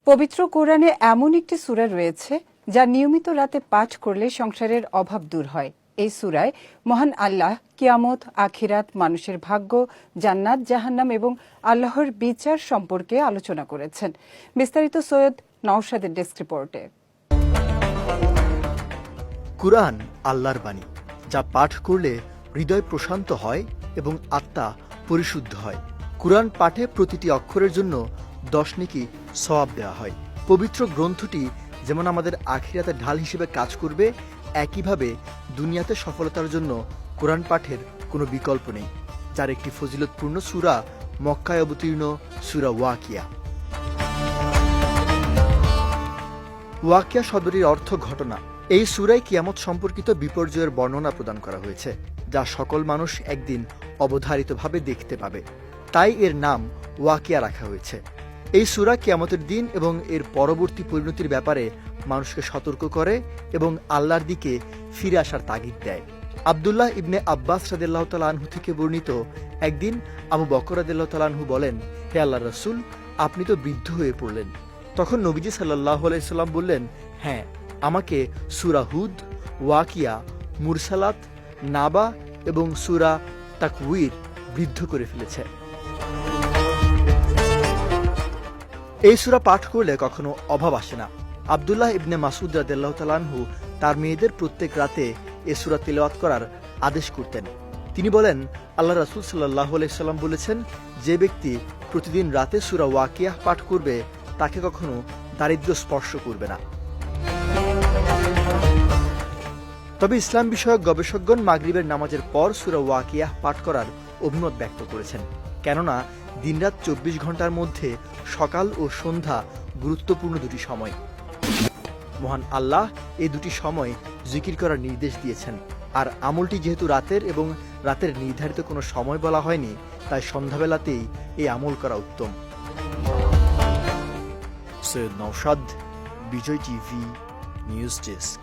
পবিত্র কোরআনে এমন একটি সূরা রয়েছে যা নিয়মিত রাতে পাঠ করলে সংসারের অভাব দূর হয়। এই সূরায় মহান আল্লাহ কিয়ামত, আখিরাত, মানুষের ভাগ্য, জান্নাত, জাহান্নাম এবং আল্লাহর বিচার সম্পর্কে আলোচনা করেছেন। বিস্তারিত সৈয়দ নওশাদের ডেস্ক রিপোর্টে। কুরআন আল্লাহর বাণী, যা পাঠ করলে হৃদয় প্রশান্ত হয় এবং আত্মা পরিশুদ্ধ হয়। কুরআন পাঠে প্রতিটি অক্ষরের জন্য 10 নেকি সওয়াব দেওয়া হয়। পবিত্র গ্রন্থটি যেমন আমাদের আখিরাতে ঢাল হিসেবে কাজ করবে, একইভাবে দুনিয়াতে সফলতার জন্য কুরআন পাঠের কোনো বিকল্প নেই, যার একটি ফজিলতপূর্ণ সূরা মক্কায় অবতীর্ণ সূরা ওয়াকিয়া। ওয়াকিয়া শব্দটির অর্থ ঘটনা। এই সূরায় কিয়ামত সম্পর্কিত বিপর্যয়ের বর্ণনা প্রদান করা হয়েছে, যা সকল মানুষ একদিন অবধারিতভাবে দেখতে পাবে। তাই এর নাম ওয়াকিয়া রাখা হয়েছে। এই সূরা কিয়ামতের দিন এবং এর পরবর্তী পরিণতির ব্যাপারে মানুষকে সতর্ক করে এবং আল্লাহর দিকে ফিরে আসার তাগিদ দেয়। আব্দুল্লাহ ইবনে আব্বাস রাদিয়াল্লাহু তাআলা আনহু থেকে বর্ণিত, একদিন আবু বকর রাদিয়াল্লাহু তাআলা আনহু বলেন, হে আল্লাহর রাসূল, আপনি তো বৃদ্ধ হয়ে পড়লেন। তখন নবীজি সাল্লাল্লাহু আলাইহি সাল্লাম বললেন, হ্যাঁ, আমাকে সূরা হুদ, ওয়াকিয়া, মুরসালাত, নাবা এবং সূরা তাকওয়ির বৃদ্ধ করে ফেলেছে। এই সূরা পাঠ করলে কখনো অভাব আসে না। আব্দুল্লাহ ইবনে মাসউদ রাদিয়াল্লাহু তাআলা আনহু তার মেয়েদের প্রত্যেক রাতে এই সূরা তিলাওয়াত করার আদেশ করতেন। তিনি বলেন, আল্লাহ রাসূল সাল্লাল্লাহু আলাইহি সাল্লাম বলেছেন, যে ব্যক্তি প্রতিদিন রাতে সূরা ওয়াকিয়া পাঠ করবে, তাকে কখনো দারিদ্র্য স্পর্শ করবে না। তবে ইসলাম বিষয়ক গবেষকগণ মাগরিবের নামাজের পর সূরা ওয়াকিয়া পাঠ করার অভিমত ব্যক্ত করেছেন, কেননা দিনরাত 24 ঘন্টার মধ্যে সকাল ও সন্ধ্যা গুরুত্বপূর্ণ দুটি সময়। মহান আল্লাহ এই দুটি সময় জিকির করার নির্দেশ দিয়েছেন, আর আমলটি যেহেতু রাতের এবং রাতের নির্ধারিত কোনো সময় বলা হয়নি, তাই সন্ধ্যাবেলাতেই এই আমল করা উত্তম। সৈয়দ নওশাদ, বিজয় টিভি নিউজ ডেস্ক।